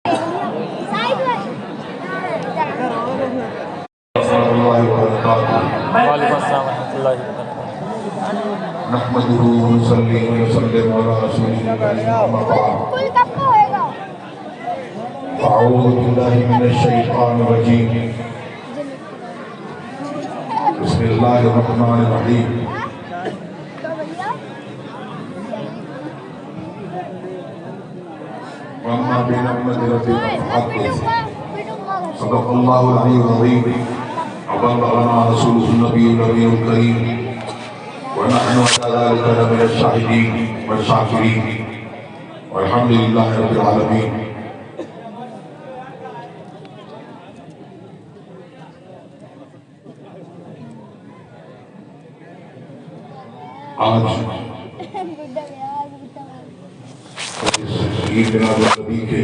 وعلیکم السلام ورحمۃ اللہ وبرکاتہ۔ نحمده ونصلي ونسلم على رسوله الكريم أما بعد فأعوذ بالله من الشيطان الرجيم بسم الله الرحمن الرحيم وأما بنعمة ربك فحدث صدق الله العلي العظيم وبلغنا رسوله النبي الكريم ونحن على ذلك لمن الشاهدين والشاكرين والحمد لله رب العالمين۔ آج عید جناب نبی کے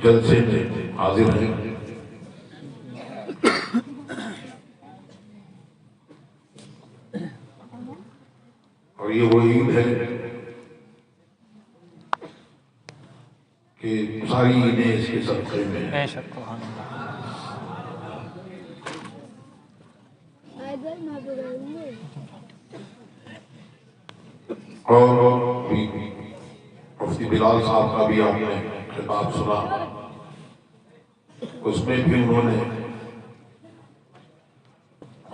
جلسے میں حاضر ہیں، اور یہ وہ عید ہے کہ ساری عیدیں اس کے صدقے میں ہیں۔ اور مفتی بلال صاحب کا بھی آپ نے خطاب سنا، اس میں بھی انہوں نے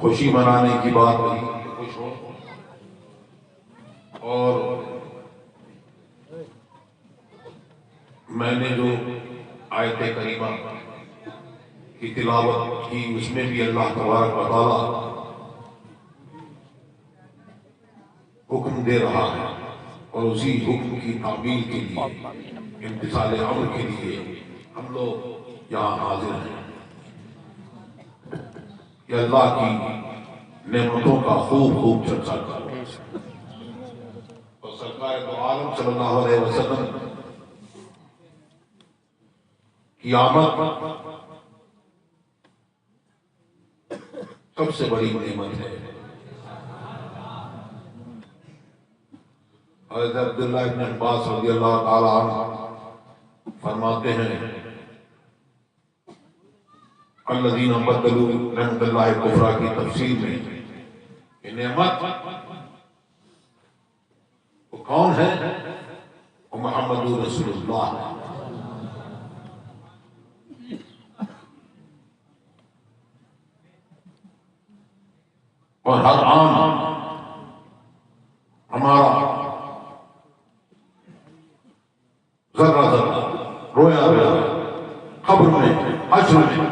خوشی منانے کی بات کہی کہ خوش ہو، اور میں نے جو آیت کریمہ کی تلاوت کی اس میں بھی اللہ تبارک و تعالی حکم دے رہا ہے، اور اسی حکم کی تعمیل کے لیے، امتثال امر کے لیے ہم لوگ یہاں حاضر ہیں کہ اللہ کی نعمتوں کا خوب چرچا کرو، اور سرکار دو عالم صلی اللہ علیہ وسلم کی آمد سب سے بڑی نعمت ہے۔ حضرت عبداللہ ابن عباس رضی اللہ تعالی عنہ فرماتے ہیں الذین بدلوا نعمت اللہ کفرا کی تفسیر میں یہ نعمت وہ کون ہے؟ وہ محمد رسول اللہ ہے۔ اور ہر آن ہمارا ذرہ ذرہ رویا رویا قبر میں، حشر میں،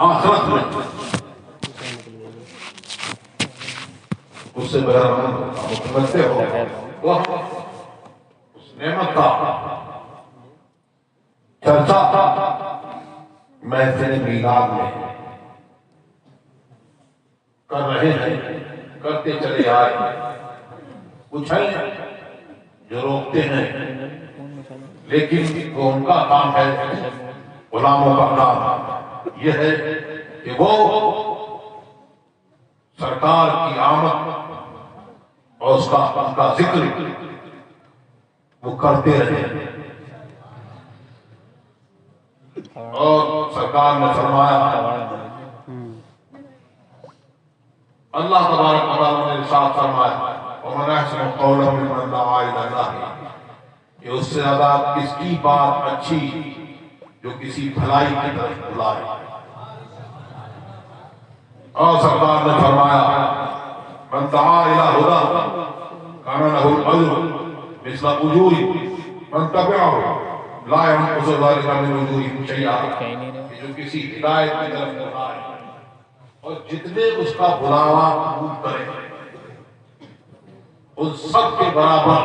آخرت میں اس سے متمتع ہو، وہ اس نعمت کا چرچا محفل میلاد میں کر رہے ہیں، کرتے چلے آئے۔ کچھ ہیں جو روکتے ہیں، لیکن وہ ان کا کام ہے، غلاموں کا کام یہ ہے کہ وہ سرکار کی آمد اور اس کا ذکر وہ کرتے رہے۔ اور سرکار نے فرمایا، اللہ تبارک و تعالیٰ نے ارشاد فرمایا وَمَنْ أَحْسَنُ قَوْلًا مِّمَّنْ دَعَا إِلَى اللَّهِ، کہ اس سے زیادہ کس کی بات اچھی جو کسی بھلائی کی طرف بلائے۔ اور سرکار نے فرمایا مَنْ دَعَا إِلَى هُدًى كَانَ لَهُ الْأَجْرُ مِثْلَ أُجُورِ مَنْ تَبِعَهُ لَا يَنقُصُ ذَلِكَ مِنْ أُجُورِهِمْ شَيْئًا، کہ جو کسی ہدایت کی طرف بلائے اور جتنے اس کا بلاوا قبول کرے ان سب کے برابر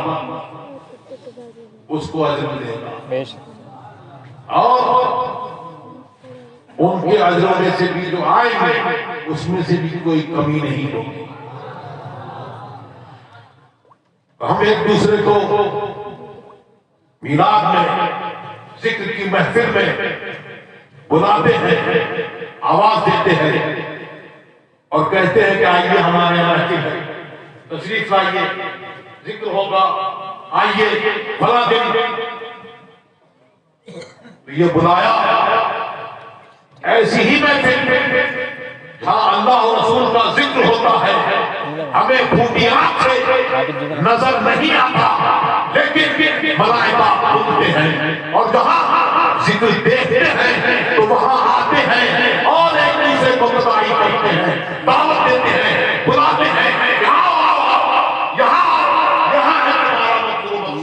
اس کو اجر ملے گا، اور ان کے اجروں میں سے بھی جو آئیں گے اس میں سے بھی کوئی کمی نہیں ہوگی۔ ہم ایک دوسرے کو میلاد میں، ذکر کی محفل میں بلاتے ہیں، آواز دیتے ہیں، اور کہتے ہیں کہ آئیے ہمارے یہاں مسجد ہے، تشریف لائیے، ذکر ہوگا، آئیے فلاں دن یہ بلایا ایسی ہی محفل جہاں اللہ اور رسول کا ذکر ہوتا ہے، ہمیں پھوٹی آنکھ سے نظر نہیں آتا لیکن ملائکہ سنتے ہیں، اور جہاں ذکر دیکھتے ہیں تو وہاں آتے ہیں اور ایک دوسرے کو بتائی کرتے ہیں، دعوت دیتے ہیں، بلاتے ہیں، یہاں یہاں یہاں ہے ہمارا مطلوب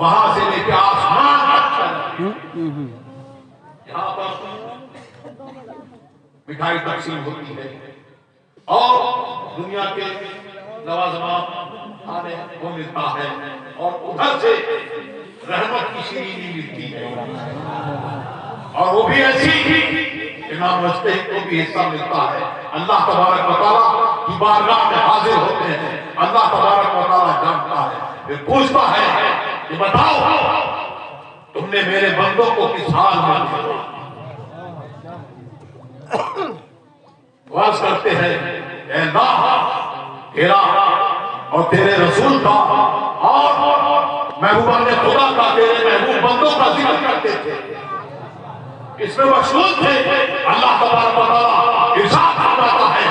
وہاں سے لے کے آسمان تک یہاں پر مٹھائی تقسیم ہوتی ہے اور دنیا کے لوازمات کھانے کو ملتا ہے اور ادھر سے رحمت کی شیرینی ملتی ہے، اور وہ بھی ایسی امام مجتہد کو بھی حصہ ملتا ہے۔ اللہ تبارک و تعالیٰ کی بارگاہ میں حاضر ہوتے ہیں، اللہ تبارک و تعالیٰ جانتا ہے، پھر پوچھتا ہے کہ بتاؤ تم نے میرے بندوں کو کس حال میں دیکھا؟ واز کرتے ہیں اے اللہ تیرا اور تیرے رسول کا اور محبوبان خدا کا، تیرے محبوب بندوں کا ذکر کرتے تھے، اس میں مشغول تھے۔ اللہ تبارک و تعالیٰ ارشاد فرماتا ہے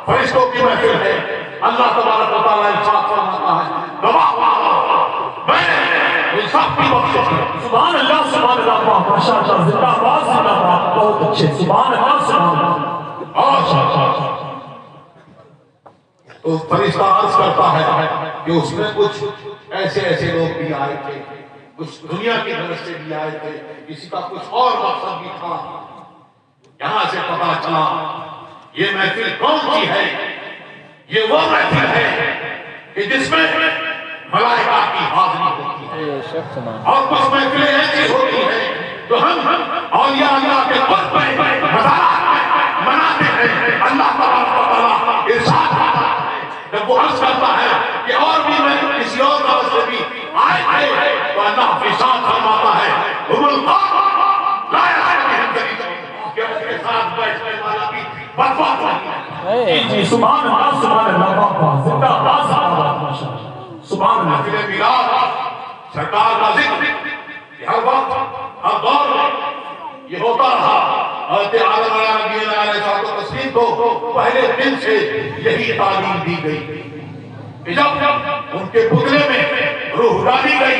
فرشتوں کی محفل ہے، اللہ تبارک و تعالیٰ ارشاد فرماتا ہے میں سب کی بخشش کروں۔ سبحان اللہ سبحان اللہ، ماشاء اللہ، زندہ باد زندہ باد، بہت اچھے، سبحان اللہ سبحان اللہ۔ تو فرشتہ عرض کرتا ہے کہ اس میں کچھ ایسے لوگ بھی آئے تھے، کچھ دنیا کی طرف سے بھی آئے تھے، کسی کا کچھ اور مقصد بھی تھا۔ یہاں سے پتا چلا یہ محفل کون سی ہے؟ یہ وہ محفل ہے کہ جس میں ملائکہ کی حاضری ہوتی ہے، اور کچھ محفلیں ایسی ہوتی ہیں تو ہم اولیاء اللہ کے قرب پہ مزارات مناتے ہیں۔ اللہ تبارک و تعالیٰ ارشاد کرتا ہے جب وہ عرض کرتا ہے کہ اور بھی میں کسی اور طرف سے بھی آئے تھے تو اللہ ارشاد فرماتا ہے ہم القوم لا یأتیہم جلیسہم، کہ اس کے ساتھ بیٹھنے والا بھی برباد نہیں ہے۔ جی سبحان اللہ سبحان اللہ، زندہ باد زندہ باد، ماشاء اللہ، سبحان اللہ۔ محفل میلاد سرکار کا ذکر کہ ہر وقت ہر دور میں یہ ہوتا رہا۔ حضرت آدم علیہ السلام کو پہلے دن سے یہی تعلیم دی گئی کہ جب ان کے پتلے میں روح ڈالی گئی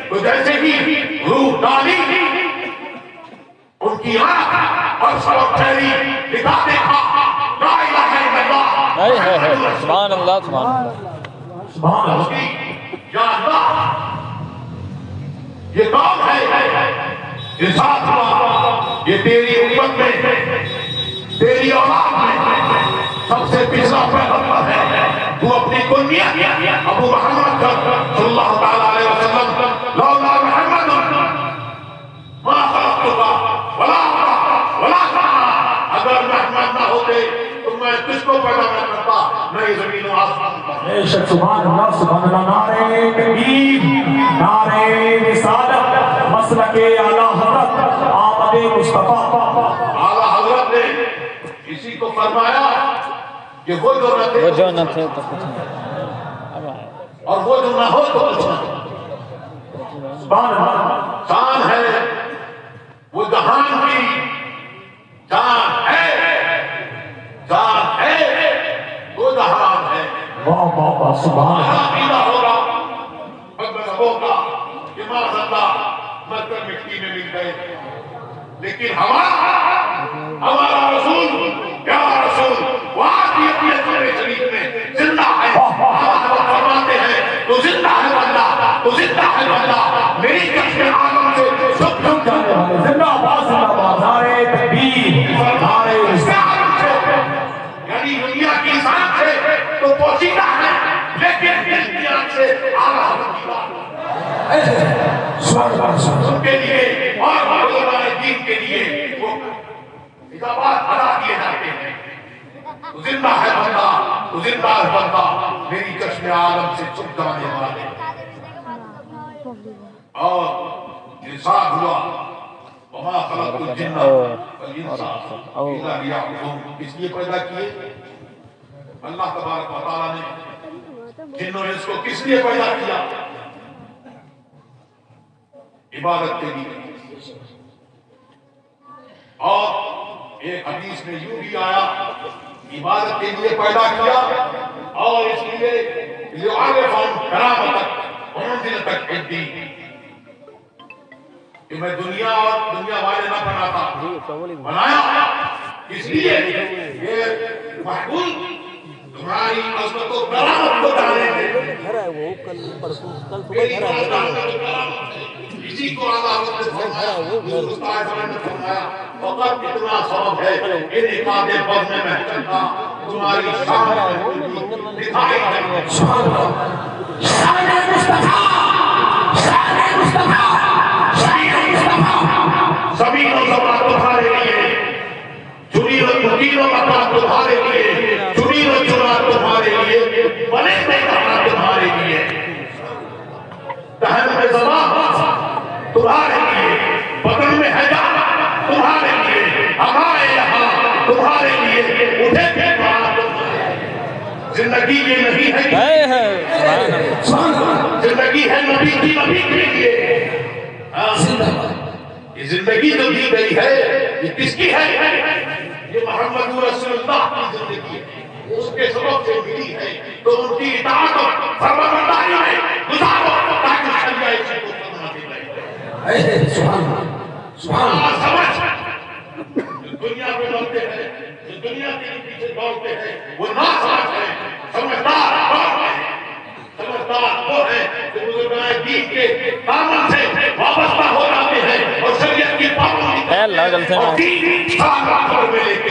تو جیسے ہی روح ڈالی ان کی آنکھ عرش اور ٹھہری دکھا دیکھا لا الہ الا اللہ، سبحان اللہ سبحان اللہ سبحان اللہ۔ یا اللہ یہ کون ہے؟ ارشاد ہوا یہ تیری امت میں، تیری اولاد میں سب سے پچھلا پیغمبر ہے، تو اپنی کنیت ابو محمد صلی اللہ تعالیٰ علیہ وسلم لولا محمد ما خلقتک ولا اگر محمد نہ ہوتے تو میں کس کو پیدا نہ کرتا، نہ یہ زمین و آسمان کا۔ بے شک سبحان اللہ سبحان اللہ، نعرہ تکبیر، نعرہ رسالت، مسلک اعلیٰ حضرت آمد مصطفیٰ۔ اعلیٰ حضرت نے اسی کو فرمایا کہ وہ جو نہ تھے تو کچھ نہیں، اور وہ جو نہ ہو تو کچھ نہیں۔ سبحان اللہ، شان ہے وہ جہان کی جان ہے، جان ہے وہ جہان ہے۔ واہ واہ واہ، سبحان اللہ۔ عقیدہ ہوگا ہوگا کہ ماشاءاللہ مر کر مٹی میں مل گئے، لیکن ہمارا رسول پیارا رسول وہ آج بھی اپنے قرآن شریف میں زندہ ہے۔ فرماتے ہیں تو زندہ ہے بندہ، تو زندہ ہے بندہ میری کشف عالم سے چھپ چھپ جانے والے، زندہ باد زندہ باد، نعرہ تکبیر، نعرہ رسالت۔ یعنی دنیا کی سانس سے تو پوشیدہ ہے لیکن دل کی آنکھ سے اعلیٰ حضرت کی بات ان کے لیے اور علماء دین کے لیے وہ خطابات ادا کیے جاتے ہیں۔ تو زندہ ہے بندہ، تو زندہ ہے بندہ میری چشم عالم سے چھپ جانے والے. اور ارشاد ہوا وما خلقت الجن والانس الا ليعبدون. اس لیے پیدا کیے اللہ تبارک و تعالیٰ نے جنوں نے اس کو کس لیے پیدا کیا؟ عبادت کے لیے. اور ایک حدیث میں یوں بھی آیا عبادت کے لیے پیدا کیا اور اس لیے لِيُعَرِّفَهُمْ كَرَامَتَكَ وَمَنزِلَتَكَ فِي الدِّينِ کہ میں دنیا اور دنیا والے نہ بناتا، بنایا اس لیے یہ محبوب تمہاری عظمت و کرامت کو جانے دے. میری اسی کو اللہ نے فرمایا، حضور صاحب نے فرمایا فقط اتنا ثواب ہے ان عقاد بد میں چلتا تمہاری شان دکھائی دے. سبحان اللہ. شان مصطفیٰ، شان مصطفیٰ، شان مصطفیٰ. زمین و زمان تمہارے لیے، چنی و مکین و مکان تمہارے لیے، چنی و چنا تمہارے لیے، بنے دیکھنا تمہارے لیے، دہن میں زمان تمہارے لیے، بدن میں ہے جان تمہارے لیے، ہمارے یہاں تمہارے لیے، اٹھے تھے زندگی یہ نہیں ہے زندگی ہے نبی کی نبی کے لیے. یہ زندگی جو دی گئی ہے یہ کس کی ہے؟ یہ محمد رسول اللہ کی زندگی ہے، اس کے سبب سے ملی ہے. تو ان کی اطاعت اور فرمانبرداری میں گزارو تاکہ شریعہ اسی کو سمجھ دے. سبحان اللہ. سمجھ دنیا میں بڑھتے ہیں، جو دنیا کے پیچھے دوڑتے ہیں وہ نہ سمجھ ہیں. سمجھدار کون ہے؟ سمجھدار وہ ہے جو بزرگان دین کے دامن سے وابستہ ہو جاتے ہیں اور شریعت کی پابندی اور دین سامراج میں لے کے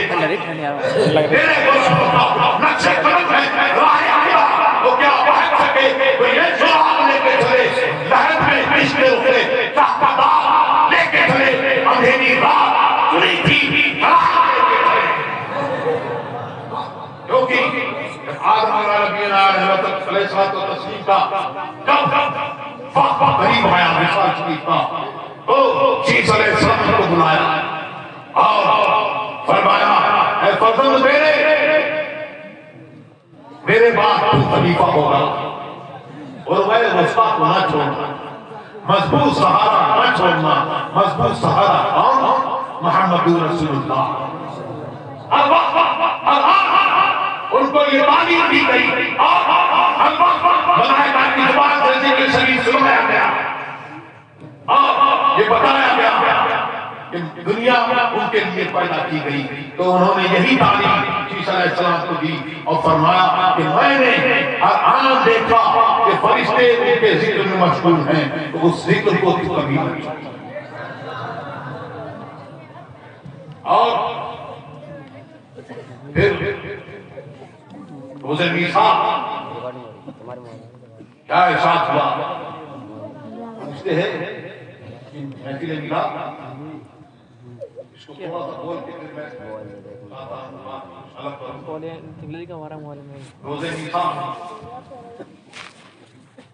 میرے دوستوں نقشے قدم ہے راہ آیا وہ کیا پہنچ سکے وہ یہ جو آپ لے کے چلے لہر میں عشق اترے چاہتا دار لے کے چلے اندھیری رات چنی تھی راہ لے کے چلے. کیونکہ آدم علیہ السلام و تسلیم کا جب وقت قریب آیا مثال شریف کا تو شیخ علیہ السلام کو بلایا اور فرمایا اے فرزند میرے بعد تو خلیفہ ہوگا اور میں وسطہ کو نہ چھوڑنا، مضبوط سہارا نہ چھوڑنا. مضبوط سہارا کون؟ محمد رسول اللہ. ان کو یہ تعلیم دی گئی اور ملائکہ کی زبان سے ذکر شریف سنایا گیا اور یہ بتایا گیا کہ دنیا ان کے لیے پیدا کی گئی. تو انہوں نے یہی تعلیم عیسیٰ علیہ السلام کو دی اور فرمایا کہ میں نے آن دیکھا کہ فرشتے ان کے ذکر میں مشغول ہیں تو اس ذکر کو تو کبھی نہ چھوڑنا. اور پھر روزے میثاق کیا ارشاد ہوا؟ پوچھتے ہیں کہ محفل میلاد اس کو تھوڑا سا بول کے پھر میں الگ کروں. روزے میثاق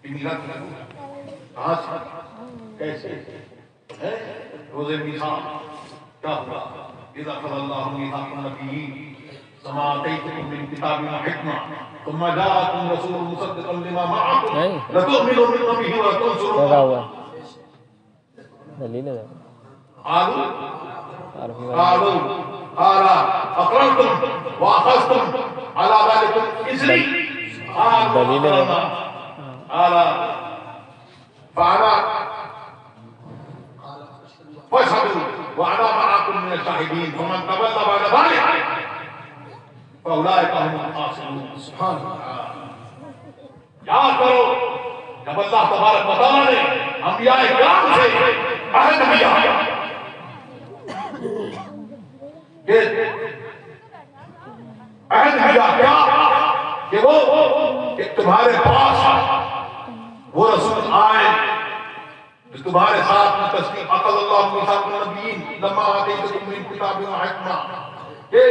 کی میلاد کہاں سے کیسے ہے؟ روزے میثاق کیا ہوا؟ اذا قضى الله ميثاق النبيين كما آتيتكم من كتاب وحكمة ثم جاءكم رسول مصدقا لما معكم لتؤمنن به وتنصرنه. قالوا قال أقررتم وأخذتم على ذلك إثري قال فأنا فاشهدوا وأنا معكم من الشاهدين فمن تولى بعد ذلك فأولئك هم الخاسرون. سبحان اللہ. یاد کرو جب اللہ تبارک و تعالیٰ نے انبیاء کرام سے عہد لیا کہ عہد لیا کیا کہ وہ کہ تمہارے پاس وہ رسول آئے تمہارے ساتھ میں تصدیق اخذ اللہ میثاق النبیین لما آتیتکم من کتاب و حکمہ کہ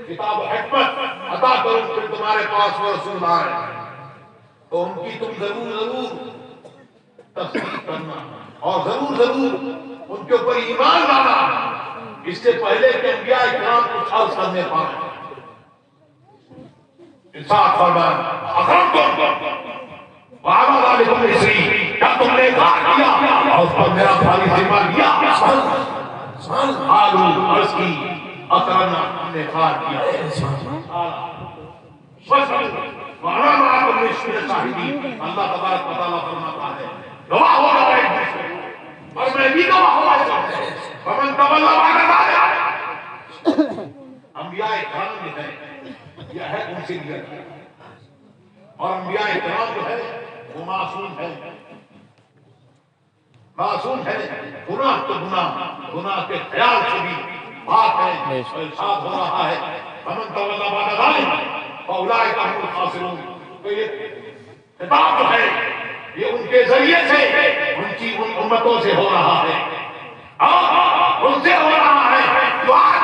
کتاب و حکمت عطا کروں پھر تمہارے پاس وہ رسول آئے تو ان کی تم ضرور تصدیق کرنا اور ضرور ان کے اوپر ایمان لانا اس سے پہلے کہ انبیاء اکرام کچھ عرض کرنے پائیں. ارشاد فرمایا اقررتم وعلى ذلكم اسری، کیا تم نے اقرار کیا اور اس پر میرا خالی ذمہ لیا؟ قالوا عرض کی اقررنا، ہم نے اقرار کیا. وَأَنَا مَعَكُمْ مِنَ الشَّاهِدِينَ، اللہ تبارک و تعالیٰ فرماتا ہے گواہ ہو جاؤ ایک دوسرے کو، اور میں بھی گواہ ہوں ایسا. فَمَن تَوَلَّىٰ بَعْدَ ذَلِكَ، انبیاء اکرام جو ہے یہ ہے ان سے لیا گیا، اور انبیاء اکرام جو ہے وہ معصوم ہے، گناہ تو گناہ کے خیال سے بھی بات ہے. ارشاد ہو رہا ہے فَمَن تَوَلَّىٰ بَعْدَ ذَلِكَ فَأُولَٰئِكَ هُمُ الْخَاسِرُونَ. تو یہ خطاب جو ہے یہ ان کے ذریعے سے ان امتوں سے ہو رہا ہے، اور ان سے ہو رہا ہے جو آج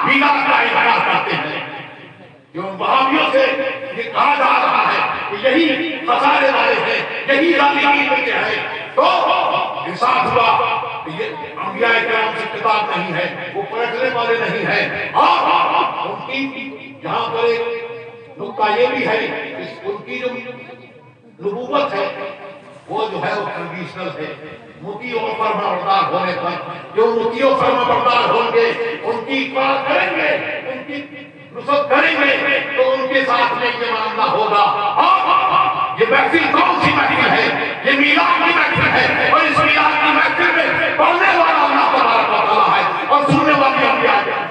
میلاد کا انکار کرتے ہیں. جو وہابیوں سے یہ کہا جا رہا ہے کہ یہی خسارے والے ہیں، یہی ظالمین میں ہیں، تو انصاف ہوا کہ یہ انبیاء کرام سے کتاب نہیں ہے، وہ پلٹنے والے نہیں ہیں. اور ان کی یہاں پر ایک نقطہ یہ بھی ہے کہ ان کی جو نبوت ہے وہ جو ہے وہ کنڈیشنل ہے. مطیع و فرما بردار ہونے پر جو مطیع و فرما بردار ہوں گے ان کی اطاعت کریں گے، ان کی نصرت کریں گے تو ان کے ساتھ میں یہ معاملہ ہوگا. اور یہ محفل کون سی محفل ہے؟ یہ میلاد کی محفل ہے، اور اس میلاد کی محفل میں پڑھنے والا اللہ تبارک و تعالیٰ ہے اور سننے والی انبیاء ہے.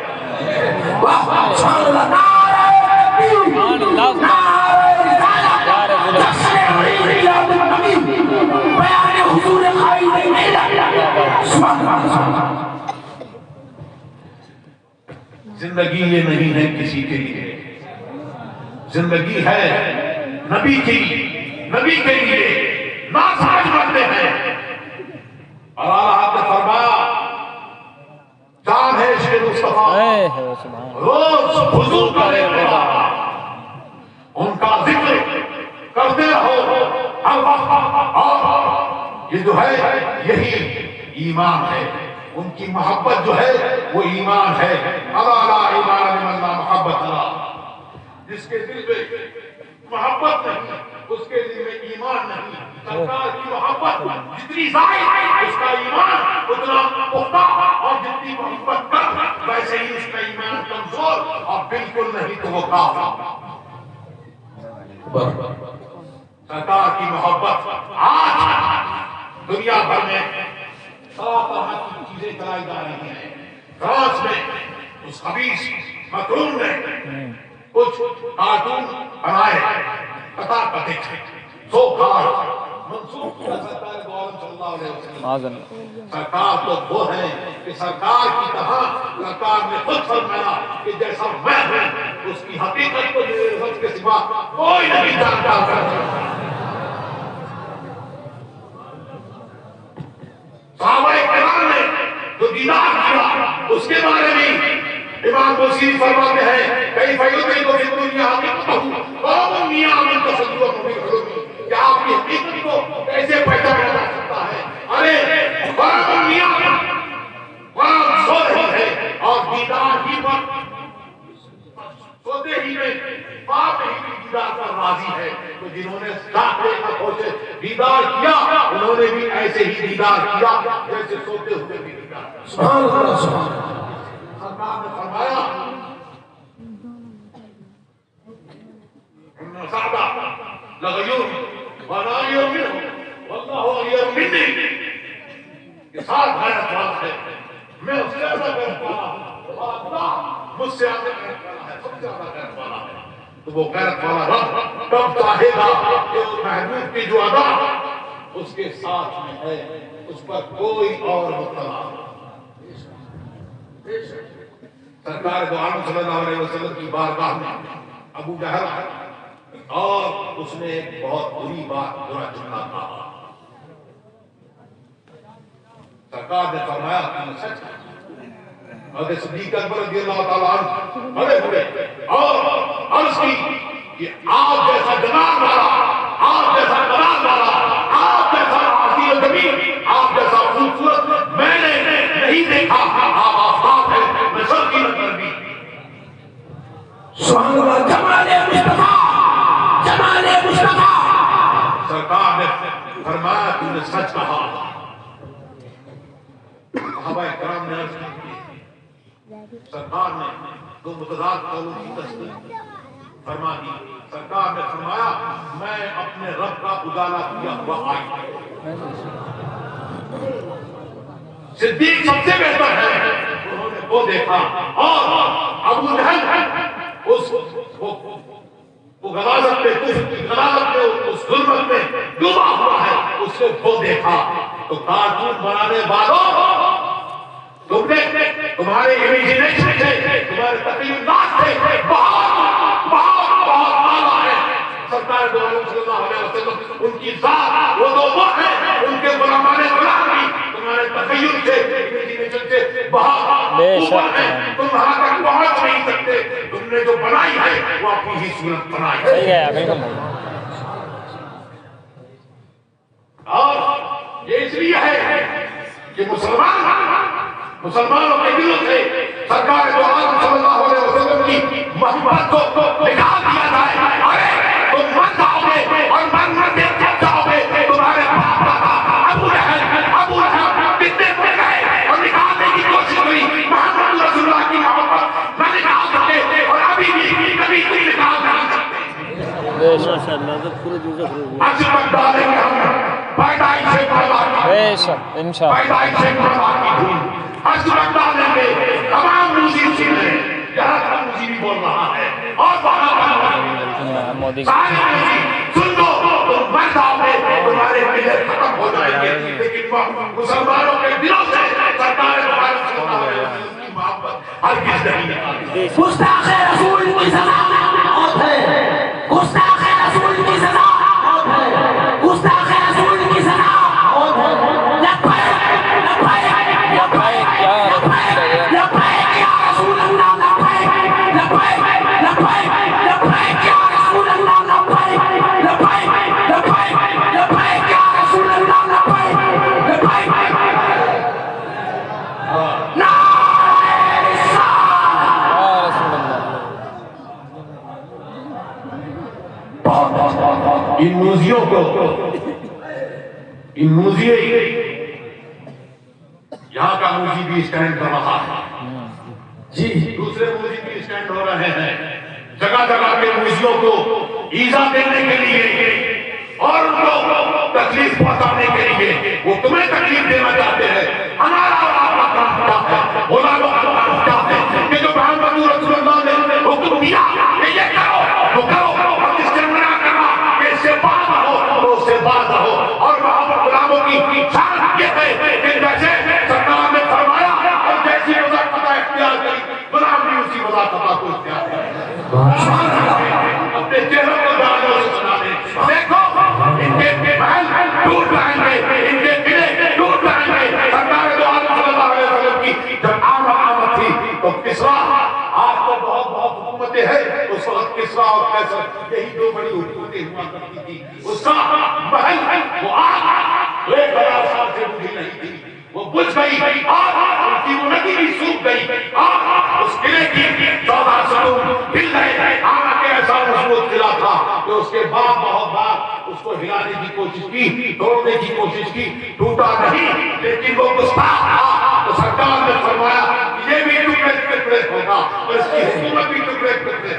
زندگی یہ نہیں ہے کسی کے لیے، زندگی ہے نبی کی، نبی کے لیے. ناسمجھ بنتے ہیں. اور اللہ نے فرمایا جان ہے عشق مصطفیٰ، روز حضور کا رہا ان کا ذکر کرتے رہو ہر وقت. اور یہ جو ہے یہی ایمان ہے، ان کی محبت جو ہے وہ ایمان ہے. الا لا ایمان لمن لا محبت له، جس کے دل میں محبت نہیں اس کے دل میں ایمان نہیں. سرکار کی محبت جتنی زائد اس کا ایمان اتنا پختہ، اور جتنی محبت کم ویسے ہی اس کا ایمان کمزور، اور بالکل نہیں تو وہ کافر. سرکار کی محبت آج دنیا بھر میں طرح کی چیزیں چلائی جا رہی ہیں. فرانس میں اس خبیث مکرون نے کچھ کارٹون بنائے قطار کتک سو کار منسوخ کیا سرکار دو عالم صلی اللہ علیہ وسلم. سرکار تو وہ ہے کہ سرکار کی طرح سرکار نے خود فرمایا کہ جیسا میں ہوں اس کی حقیقت کو میرے رب کے سوا کوئی نہیں جانتا. صحابہ کرام نے جو دیدار کیا اس کے بارے میں امام بصیر فرماتے ہیں کئی فیضیں کو فی دنیا حقیقت قوم میاں من تصدق مبین، کہ آپ کی حقیقت کو کیسے پہچانا جا سکتا ہے؟ ارے قوم میاں قوم سو رہی ہے اور دیدار ہی پر سوتے ہی میں باپ ہی بھی دیدار پر راضی ہے. تو جنہوں نے ساکھے کھوچے دیدار کیا انہوں نے بھی ایسے ہی دیدار کیا جیسے سوتے ہوئے بھی دیدار. سبحان اللہ سبحان اللہ. سرکار نے فرمایا ان صحابہ لغیور وانا یؤمن واللہ غیر منی، کہ ساتھ غیرت والا ہے، میں اس سے زیادہ غیرت والا ہوں، اور اللہ مجھ سے زیادہ غیرت والا ہے، سب سے زیادہ غیرت والا ہے. تو وہ غیرت والا رب کب چاہے گا کہ اس محبوب کی جو ادا اس کے ساتھ میں ہے اس پر کوئی اور مطلع. سرکار دو عالم صلی اللہ علیہ وسلم کی بارگاہ میں ابو جہل اور اس نے ایک بہت بری بات برا جملہ کہا. سرکار نے فرمایا کہ سچ ہے. حضرت صدیق اکبر رضی اللہ تعالیٰ عنہ بڑے ہوئے کہ آپ جیسا جلال والا، آپ جیسا جلال والا، آپ جیسا عظیم الجمیل، آپ جیسا خوبصورت میں نے نہیں دیکھا. آپ آفتاب ہیں، میں سب کی نظر بھی. سبحان اللہ. جمال مصطفیٰ، جمال مصطفیٰ. سرکار نے فرمایا تم نے سچ کہا. صحابہ کرام نے عرض کی، سرکار نے دو متضاد قولوں کی تصدیق فرما دی. سرکار نے فرمایا میں اپنے رب کا اجالا کیا ہوا آئی. صدیق سب سے بہتر ہے. انہوں نے وہ دیکھا اور ابو جہل اس وہ غلاظت میں غلاظت میں اس ظلمت میں ڈوبا ہوا ہے. اس نے وہ دیکھا تو کارٹون بنانے والوں تم نے تمہارے امیجنیشن تھے، تمہارے تخیلات تھے، بہت بہت بہت اعلیٰ ہے. سرکار دو عالم صلی اللہ علیہ وسلم ان کی ذات وہ ہیں، ان کے غلامان غلام بھی تمہارے تخیل سے امیجنیشن سے بہت اوپر ہیں. تم وہاں تک پہنچ نہیں سکتے. تم نے جو بنائی ہے وہ اپنی ہی صورت بنائی ہے. صحیح ہے بالکل. اور یہ اس لیے ہے کہ مسلمانوں کے دلوں سے سرکار دو عالم صلی اللہ علیہ وسلم کی محبت کو نکال دیا جائے. ارے تم مر جاؤ گے اور مر جب جاؤ گے. تمہارے ابو لہب کتنے پہ گئے اور نکالنے کی کوشش ہوئی. محمد رسول اللہ کی محبت نہ نکال سکے اور ابھی بھی کبھی بھی نکال نہیں سکتے. آج تک ڈالیں گے ہم پیدائش سے پیدائش سے آج تک ڈالیں گے تمام موسیقی چیزیں. یہاں کا موسیقی بھی بول رہا ہے اور وہاں ساری سن دو. تم مر جاؤ گے تمہارے ملت ختم ہو جائیں گے. لیکن مسلمانوں کے دلوں سے سرکار صلی اللہ علیہ وسلم کی محبت ہرگز نہیں نکالتی. گستاخ رسول کی سزا موت ہے. گستاخ رسول کی سزا موت ہے. گستاخ رسول کی سزا موت ہے. ان موزیوں کو ان موزیے یہاں کا موزی بھی اسٹینڈ کر رہا ہے. جی دوسرے موزی بھی اسٹینڈ ہو رہے ہیں. جگہ جگہ کے موزیوں کو ایزا دینے کے لیے اور ان کو تکلیف پہنچانے کے لیے وہ تمہیں تکلیف دینا چاہتے ہیں. ہمارا اور آپ کا کام کیا ہے؟ غلاموں کا کام کیا ہے کہ جو محمد رسول اللہ نے حکم دیا کہ یہ کرو وہ کرو اور جس سے منع کرنا کہ اس سے باز رہو تو اس سے باز رہو. اور وہاں پر غلاموں کی شان یہ ہے کہ جیسے سرکار نے فرمایا اور جیسی وضاحت اختیار کری غلام بھی اسی وضاحت کو اختیار کرے. اپنے چہروں کو دانوں سے بنا دیں. دیکھو ان کے محل ٹوٹ جائیں گے، ان کے قلعے ٹوٹ جائیں گے. سرکار دو عالم صلی اللہ علیہ وسلم کی جب آمد تھی تو کسرا آج تو بہت بہت حکومتیں ہیں. اس وقت کسرا اور قیصر یہی دو بڑی حکومتیں ہوا کرتی تھی. اس کا محل وہ آگ 1000 سال سے بجھی نہیں تھی، وہ بجھ گئی. ان کی وہ ندی بھی سوکھ گئی. اس قلعے کی 14 ستون ہل گئے. حالانکہ ایسا مضبوط قلعہ تھا کہ اس کے بعد بہت بار اس کو ہلانے کی کوشش کی، توڑنے کی کوشش کی، ٹوٹا نہیں. لیکن وہ گستاخ تھا تو سرکار نے فرمایا یہ بھی ٹکڑے ٹکڑے ہوگا اور اس کی حکومت بھی ٹکڑے ٹکڑے.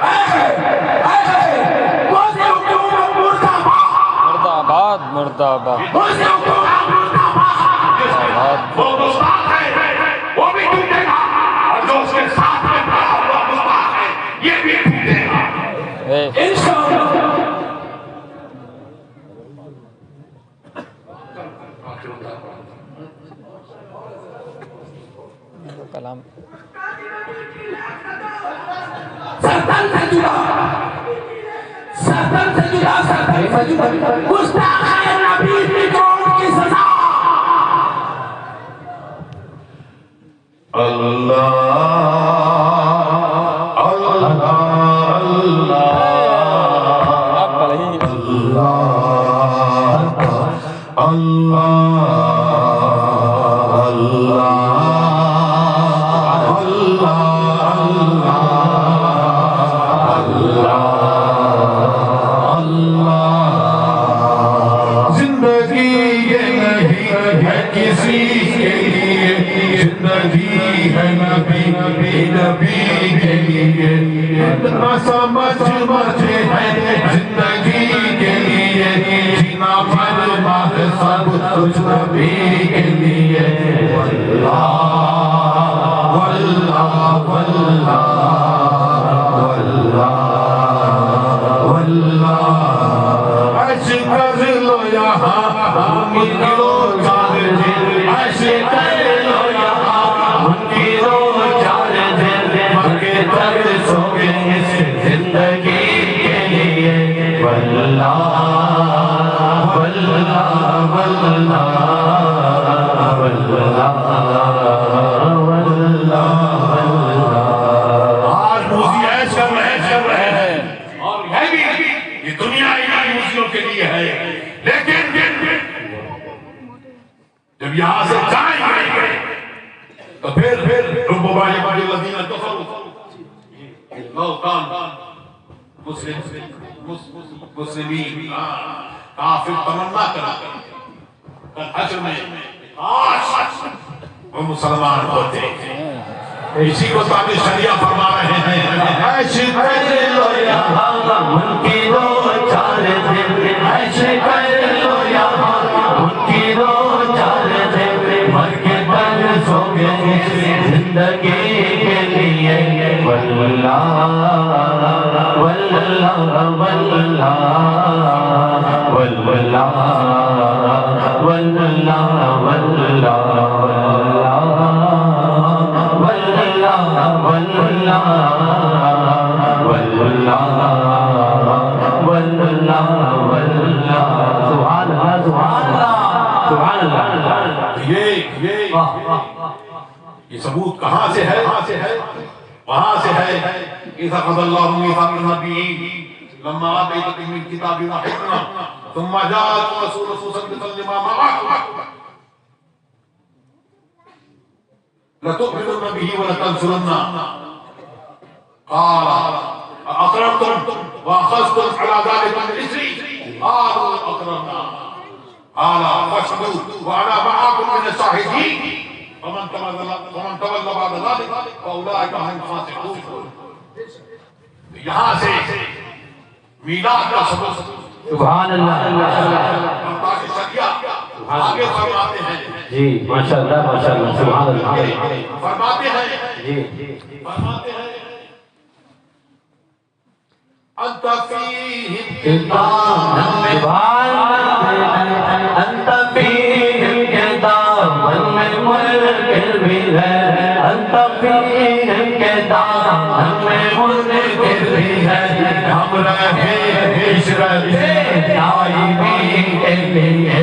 مرداباد مرداباد. وہ گستاخ ہے وہ بھی ٹوٹے گا اور جو اس کے ساتھ میں کھڑا ہوا گستاخ ہے یہ بھی ٹوٹے گا انشاءاللہ. کلام سرطان سے جدا گستاخ نبی کی موت کی سزا. اللہ اللہ اللہ نہ سمجھ مجھے ہے زندگی کے لیے جینا مرنا ہے سب کچھ نبی کے لیے واللہ واللہ واللہ واللہ ایسے کر لو یہاں منکرو چار دن ایسے کر لو یہاں منکرو چار دن مکے تک سو گے اس زندگی کے لیے واللہ واللہ واللہ واللہ آج موسی ایش کر رہے ہیں اور ہے بھی یہ دنیا ایمان موسیوں کے لیے ہے لیکن جب یہاں سے جائیں گے تو پھر ربما یباج الذین کفروا لو کان مسلمین کافر تمنا کرا حشر میں کاش وہ مسلمان ہوتے اسی کو تعبیر شریعہ فرما رہے ہیں ایسے کر لو یہاں منکرو چار دن ایسے کر لو یہاں منکرو چار دن مر کے تن سو گے زندگی کے لیے واللہ واللہ واللہ واللہ واللہ یہ ثبوت کہاں سے ہے وہاں سے ہے اذا قضى الله ميثاق النبيين لما آتيتكم من كتاب وحكمة ثم جاءكم رسول مصدقا لما معكم لتؤمنن به ولتنصرنه قال أقررتم وأخذتم على ذلك من إثري قالوا أقررنا قال فاشهدوا وأنا معكم من الشاهدين ومن تولى بعد ذلك فأولئك هم الفاسقون یہاں سے میلاد کا سبب سبحان اللہ آگے فرماتے ہیں جی ماشاءاللہ ماشاءاللہ سبحان اللہ فرماتے ہیں جی فرماتے ہیں انت فیہم سبحان انت فیہم کتاب من ملک بھی ہے انت فیہم کتاب من ملک بھی ہے ہم رہے عشرت دائمی کے لیے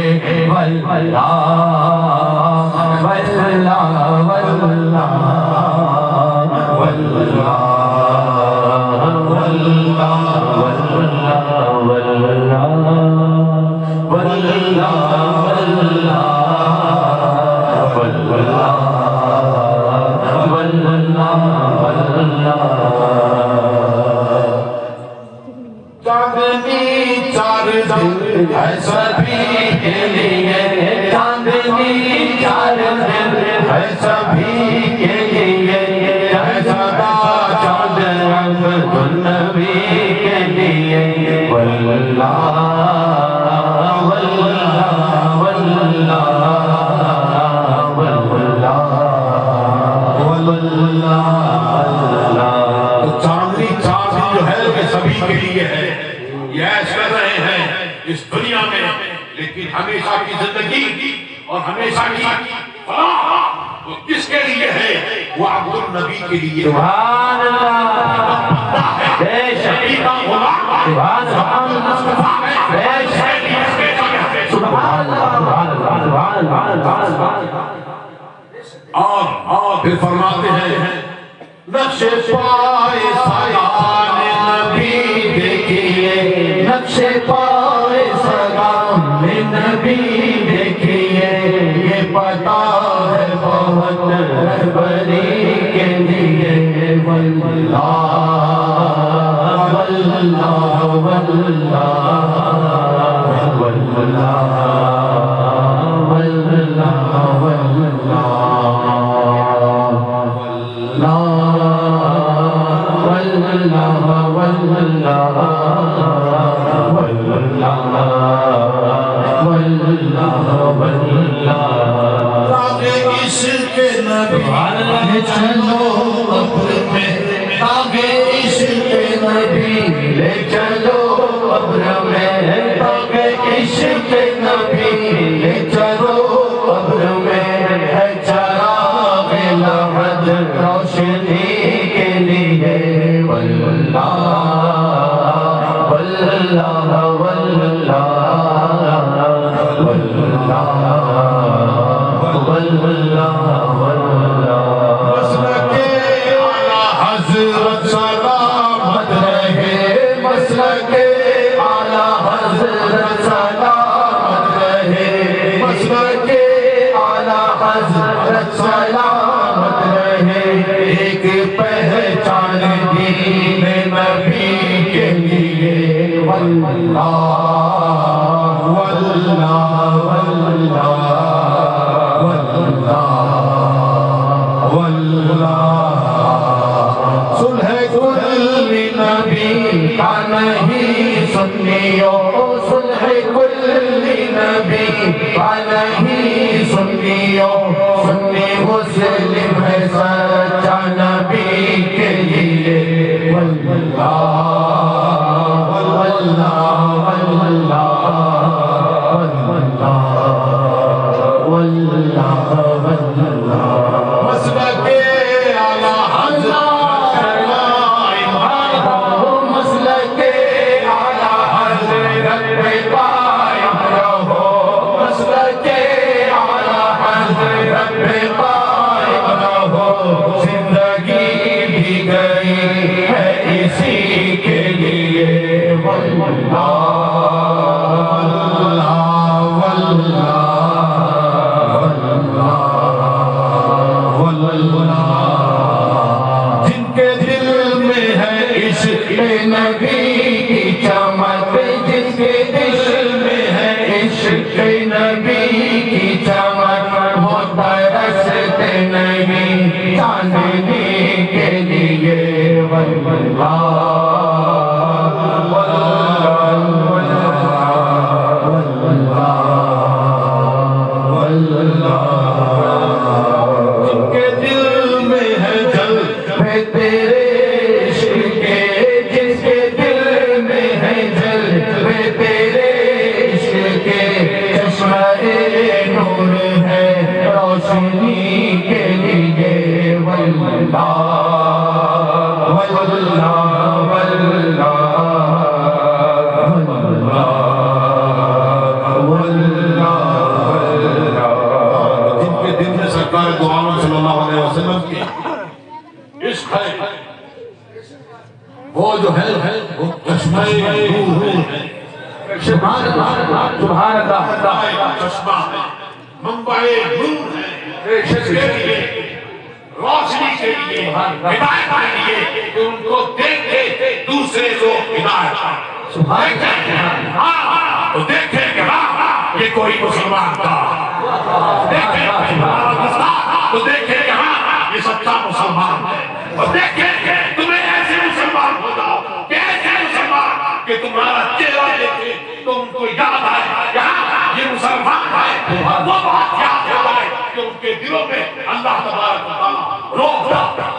واللہ واللہ واللہ واللہ چاندنی چار دن ہے سبھی کے لیے چاندنی چار دن ہے سبھی کے لیے ہے سدا چاند رنگ نبی کے لیے واللہ واللہ واللہ واللہ تو چاندنی چار دن جو ہے یہ سبھی کے لیے ہے یہ ایش کر رہے ہیں اس دنیا میں لیکن ہمیشہ کی زندگی اور ہمیشہ کی فلاح وہ کس کے لیے ہے وہ عبد النبی کے لیے سبحان اللہ بے شک سبحان اللہ بے شک سبحان اللہ اور پھر فرماتے ہیں نقش پائے سایان نبی دیکھیے نقش پائے سلام نبی دیکھیے یہ پتا ہے بہت رہبری کے لیے واللہ واللہ واللہ واللہ عشق نبی چلو قبر میں آگے عشق نبی لے چلو قبر میں آگے عشق نبی لے چلو قبر میں ہے چراغ لحد روشنی کے لیے واللہ واللہ واللہ مسلک اعلیٰ حضرت سلامت رہے مسلک اعلیٰ حضرت سلامت رہے مسلک اعلیٰ حضرت سلامت رہے ایک پہچان دین نبی کے لیے واللہ واللہ واللہ صلح کل نبی کا نہیں سنیو صلح کل نبی کا نہیں سنیو سنی مسلم ہے سچا نبی کے لیے واللہ واللہ واللہ مسلک اعلیٰ حضرت مسلک اعلیٰ حضرت پہ قائم رہو مسلک اعلیٰ حضرت پہ قائم رہو زندگی بھی گئی ہے اسی کے لیے واللہ جن کے دل میں ہے عشق نبی کی چمک جن کے دل میں ہے عشق نبی کی چمک وہ ترستے نہیں چاندنی کے لیے واللہ وہ جو ہے وہ چشمہ نور ہے سبحان اللہ سبحان اللہ چشمہ ہے منبع نور ہے روشنی کے لیے ہدایت کے لیے کہ ان کو دیکھے دوسرے کو ہدایت سبحان اللہ دیکھے کہ یہ کوئی مسلمان تھا دیکھے تو دیکھے کہ یہ سچا مسلمان ہے اور دیکھے کہ تمہیں ایسے مسلمان ہو جاؤ کہ ایسے مسلمان کہ تمہارا چہرہ دیکھے تو ان کو یاد آئے یہ مسلمان ہے وہ بات یاد آئے کہ ان کے دلوں میں اللہ تبارک و تعالیٰ روح جاتا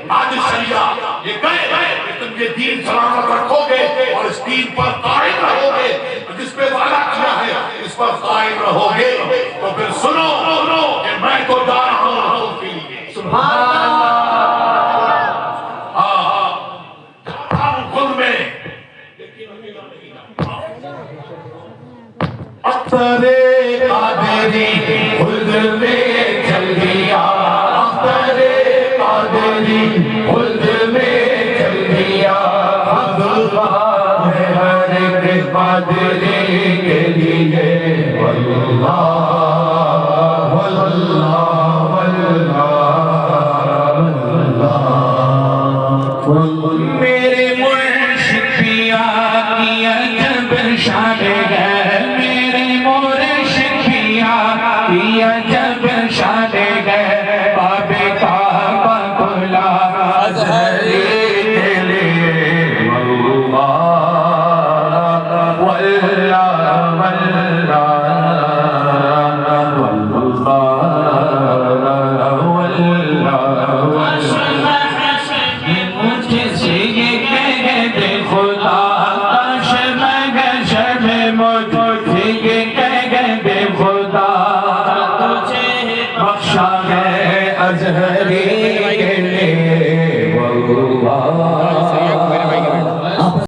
آج شریعہ یہ گئے کہ تم یہ دین سلامت رکھو گے اور اس دین پر قائم رہو گے جس پہ وعدہ کیا ہے اس پر قائم رہو گے تو پھر سنو کہ میں تو جا رہا ہوں کے لیے سبحان اللہ خود میں اختر قادری خود میں چل گیا اختر قادری خود میں چل گیا اللہ ہے ہر ایک قادری کے لیے واللہ واللہ واللہ میرے مرشد پیا کیا جب شان ہے میرے مرشد پیا کیا جب شان ہے باب کعبہ کو لا